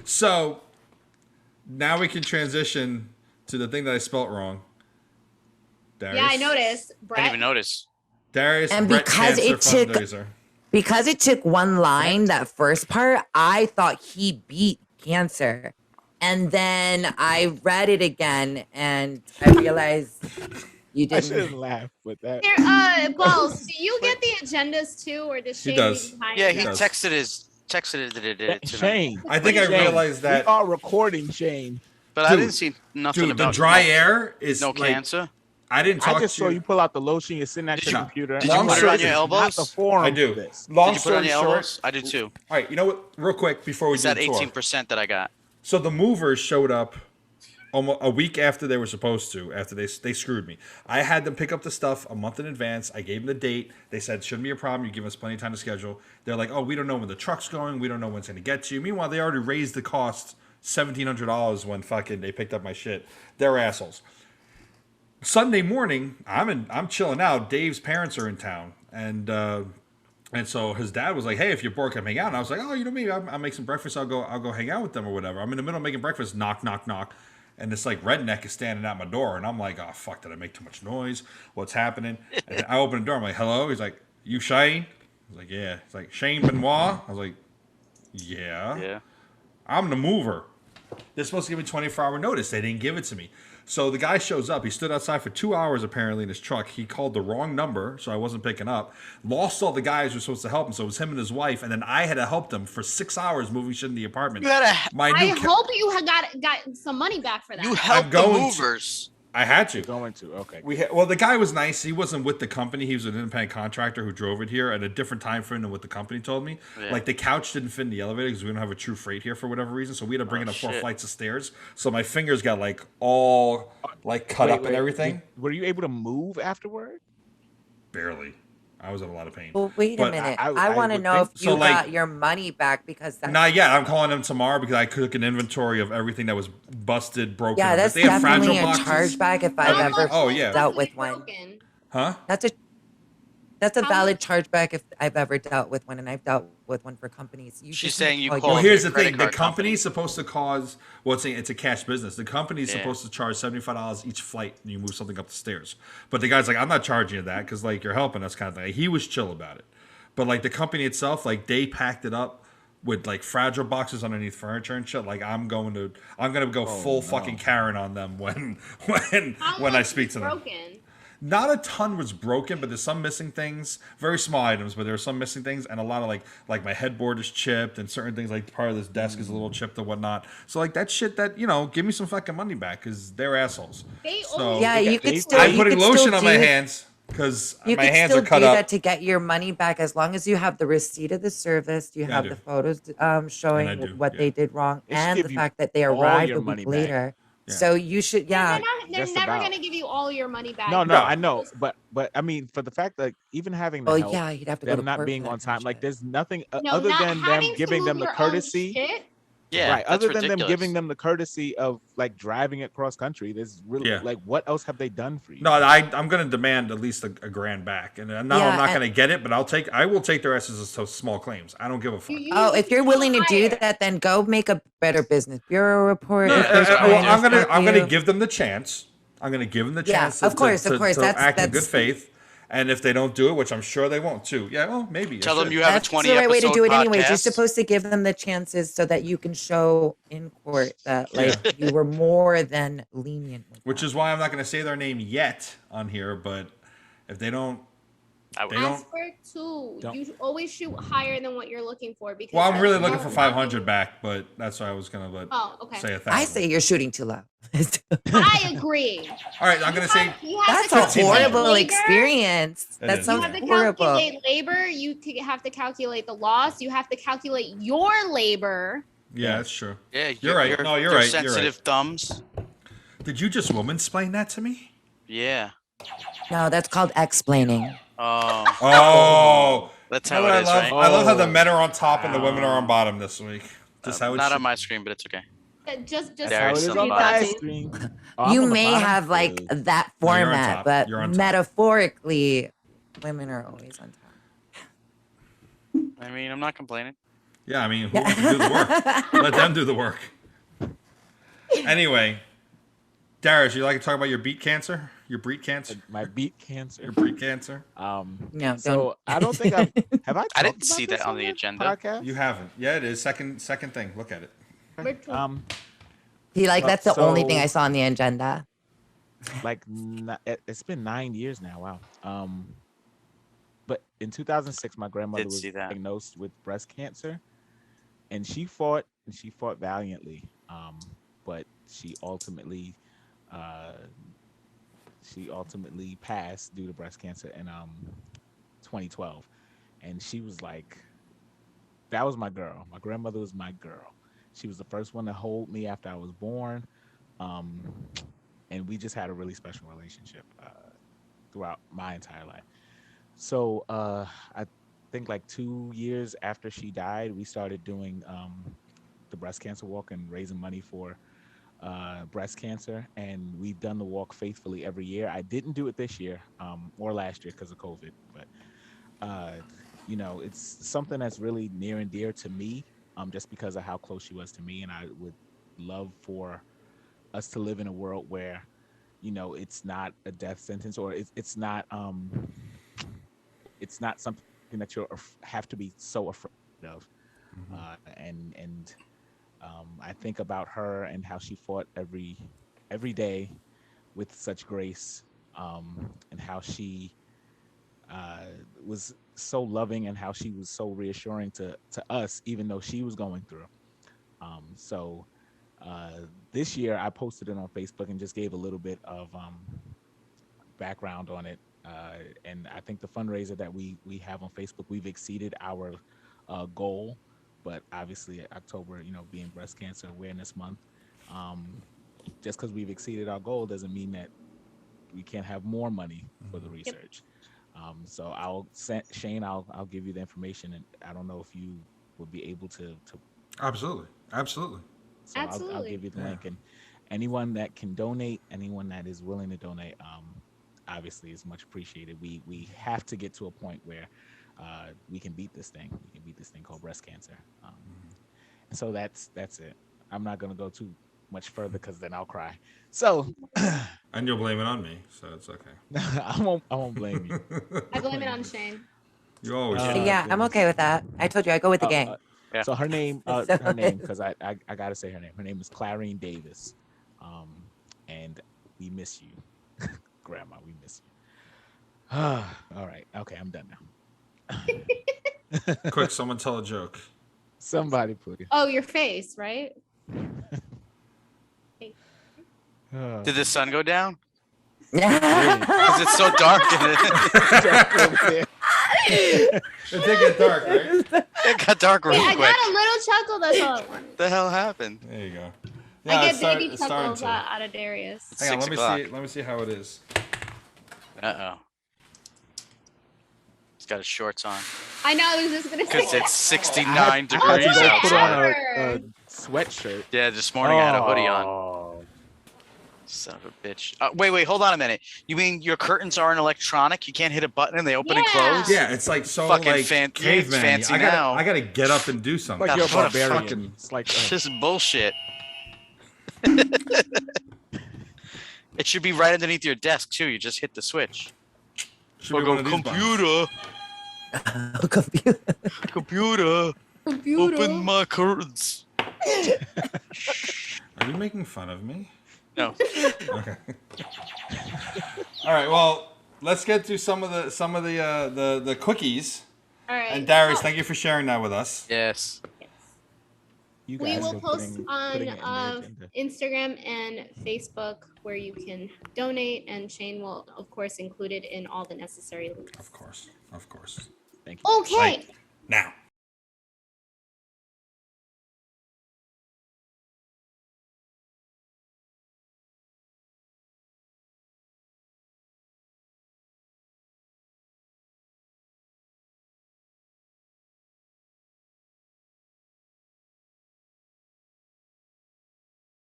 So now we can transition to the thing that I spelt wrong. Darius. Yeah, I noticed. I Brett. didn't even notice. Darius And Breast because Cancer it took Fundraiser. because it took one line, that first part, I thought he beat cancer. And then I read it again and I realized you I shouldn't didn't. laugh with that. Here, Balls, do you get the agendas too, or does Shane does. leave behind? Yeah, you he guys? does. texted it to me. Shane, I think I Shane, realized that. we are recording, Shane. But I Dude, didn't see nothing Dude, about the dry no, air is no like, cancer. I didn't talk I just to saw you pull out the lotion. You're sitting at Did your you- computer. did and you I'm put it like, on your this is not elbows? the forum I for do. this. Long Did you put it on story your short. elbows? I did too. All right, you know what? Real quick before we It's do that the tour. 18% that I got. So the movers showed up almost a week after they were supposed to, after they screwed me. I had them pick up the stuff a month in advance. I gave them the date. They said, shouldn't be a problem. You give us plenty of time to schedule. They're like, oh, we don't know when the truck's going. We don't know when it's going to get to you. Meanwhile, they already raised the cost $1,700 when fucking they picked up my shit. They're assholes. Sunday morning, I'm chilling out. Dave's parents are in town. And so his dad was like, "Hey, if you're bored, come hang out." And I was like, "Oh, you know, maybe I'll make some breakfast. I'll go hang out with them or whatever." I'm in the middle of making breakfast. Knock, knock, knock, and this like redneck is standing at my door, and I'm like, "Oh fuck, did I make too much noise? What's happening?" And I open the door. I'm like, "Hello." He's like, "You Shane?" I was like, "Yeah." He's like, "Shane Benoit?" I was like, "Yeah." Yeah. I'm the mover. They're supposed to give me 24-hour notice. They didn't give it to me. So the guy shows up. He stood outside for 2 hours apparently in his truck. He called the wrong number, so I wasn't picking up. Lost all the guys who were supposed to help him, so it was him and his wife. And then I had to help them for 6 hours moving shit in the apartment. You had I hope you had got some money back for that. you helped the going to- movers. I had to. Going to, okay. Well, the guy was nice. He wasn't with the company. He was an independent contractor who drove it here at a different time frame than what the company told me. Yeah. Like the couch didn't fit in the elevator because we don't have a true freight here for whatever reason. So we had to bring in 4 shit. flights of stairs. So my fingers got like all like cut up and everything. Were you able to move afterward? Barely. I was in a lot of pain. Well, wait a But minute. I I want to would know if think you so, like- got your money back because that's Not yet. I'm calling them tomorrow because I took an inventory of everything that was busted, broken. yeah, that's They have definitely fragile a boxes. chargeback if How I've much ever Oh, was yeah. dealt with possibly one. broken? Huh? That's a How valid much- chargeback if I've ever dealt with one, and I've dealt with one for companies. You She's just saying need you to call Well, your here's the credit thing. The card company. company's supposed to cause. Well, it's a cash business. The company's Yeah. supposed to charge $75 each flight when you move something up the stairs. But the guy's like, I'm not charging you that because like you're helping us kind of thing. He was chill about it. But like the company itself, like they packed it up with like fragile boxes underneath furniture and shit. Like I'm gonna go full fucking Karen on them when How when I much speak was to them. broken? Not a ton was broken, but there's some missing things. Very small items, but there are some missing things, and a lot of like my headboard is chipped, and certain things like part of this desk is a little chipped or whatnot. So like that shit, that give me some fucking money back because they're assholes. They So always Yeah, you could I'm still. I'm you putting could still lotion on my do- hands because You my could hands still are cut do up. that to get your money back as long as you have the receipt of the service, you Yeah, I have do. the photos showing And I do, what yeah. they did wrong, They should and give the you fact that they all arrived your a money week back. later. Yeah. So you should, yeah. They're Just never about. gonna give you all your money back. No, No. I know, but I mean, for the fact that even having the Well, help, yeah, you'd have to go to them not court being for that on kind time, of like shit. there's nothing No, other not than them having to giving move them the your own courtesy. shit. Yeah, Right. that's Other than ridiculous. them giving them the courtesy of like driving it cross country, there's really Yeah. like what else have they done for you? No, I'm going to demand at least a grand back, and no, Yeah, I'm not and- going to get it, but I will take their asses as small claims. I don't give a fuck. Oh, if you're willing to do hire. that, then go make a Better Business Bureau report. No, if there's well, pointers I'm for gonna you. give them the chance. I'm gonna give them the Yeah, chance. of course, to act in good that's- faith. And if they don't do it, which I'm sure they won't too, yeah, well, maybe. I Tell them should. you have That's a 20 the right way to episode do it anyways. You're podcast. supposed to give them the chances so that you can show in court that like Yeah. you were more than lenient with Which them. is why I'm not gonna say their name yet on here. But if they don't, I would- they don't. Ask for two. Don't. You should always shoot higher than what you're looking for because. Well, I'm really that's looking more for 500 money. back, but that's why I was gonna Oh, okay. say 1,000. I say you're shooting too low. I agree. All right, I'm gonna say. You have That's to a calculate horrible labor. experience. It That is, sounds You have to horrible. calculate labor. You have to calculate the loss. You have to calculate your labor. Yeah, that's true. Yeah, You're right. No, you're your right. You're right. sensitive thumbs. Did you just woman-splain that to me? Yeah. No, that's called explaining. Oh, Oh, that's you know how what it is, I love? right? I love how the men are on top and the women are on bottom this week. Just how it Not should on my screen, but it's okay. Just That's There how it is is on somebody. my screen. Oh, I'm You on the may bottom? have like that No, you're on format, top. but You're on top. metaphorically, women are always on top. I mean, I'm not complaining. Yeah, I mean, who wants to do the work? Let them do the work. Anyway, Darius, you like to talk about your beat cancer? Your breed cancer? My beat cancer. Your breed cancer? No, So don't. I don't think have I I talked didn't about see this that on the the agenda. podcast? You haven't. Yeah, it is. Second thing. Look at it. He like Well, that's the only thing so- I saw on the agenda. like it's been 9 years now. Wow. But in 2006, my grandmother Did was see that. diagnosed with breast cancer, and she fought valiantly. But she ultimately passed due to breast cancer in 2012, and she was like, that was my girl. My grandmother was my girl. She was the first one to hold me after I was born. Um, and we just had a really special relationship throughout my entire life. So I think like 2 years after she died, we started doing the breast cancer walk and raising money for breast cancer. And we've done the walk faithfully every year. I didn't do it this year or last year because of COVID, but it's something that's really near and dear to me, just because of how close she was to me. And I would love for us to live in a world where, it's not a death sentence, or it's not something that you have to be so afraid of. And I think about her and how she fought every day with such grace, and how she was so loving, and how she was so reassuring to us, even though she was going through. So this year I posted it on Facebook and just gave a little bit of background on it. And I think the fundraiser that we have on Facebook, we've exceeded our goal. But obviously October, being Breast Cancer Awareness Month, just because we've exceeded our goal doesn't mean that we can't have more money for the research. So Shane, I'll give you the information, and I don't know if you would be able to. Absolutely. So Absolutely. I'll give you the link, and anyone that can donate, anyone that is willing to donate, obviously is much appreciated. We have to get to a point where we can beat this thing. We can beat this thing called breast cancer. And so that's it. I'm not gonna go too much further because then I'll cry. So And you'll blame it on me, so it's okay. I won't blame you. I blame it on Shane. You always Uh, do. Yeah, I'm goodness. okay with that. I told you I go with the gang. Yeah. So her name, So- because I gotta say her name. Her name is Clarine Davis, and we miss you, Grandma. We miss you. All right, okay, I'm done now. Quick, someone tell a joke. Somebody, please. Oh, your face, right? Did the sun go down? Yeah. Because it's so dark in it. It did get dark, right? It got dark real Hey, I quick. got a little chuckle. That's all I wanted. What the hell happened? There you go. I it's get baby it's starting chuckles to. out of Darius. It's Hang on, 6 let me o'clock. see. Let me see how it is. Uh-oh. He's got his shorts on. I know. I was just gonna say. Because it's 69 I had to degrees go put on outside. a sweatshirt. Yeah, this morning I had a hoodie on. Oh. Son of a bitch. Wait, hold on a minute. You mean your curtains aren't electronic? You can't hit a button and they open and Yeah. close? Yeah, it's like so Fucking like fancy caveman. now. I gotta get up and do something. Like you're a What a barbarian. fucking- It's like This is bullshit. It should be right underneath your desk too. You just hit the switch. Should be one of these buttons. Computer, Computer. computer, open my curtains. Are you making fun of me? No. Okay. All right. Well, let's get to some of the quickies. All right. And Darius, thank you for sharing that with us. Yes. you We guys will are post putting on it in the agenda. Instagram and Facebook where you can donate, and Shane will, of course, include it in all the necessary links. Of course. Thank you. Okay. Right now.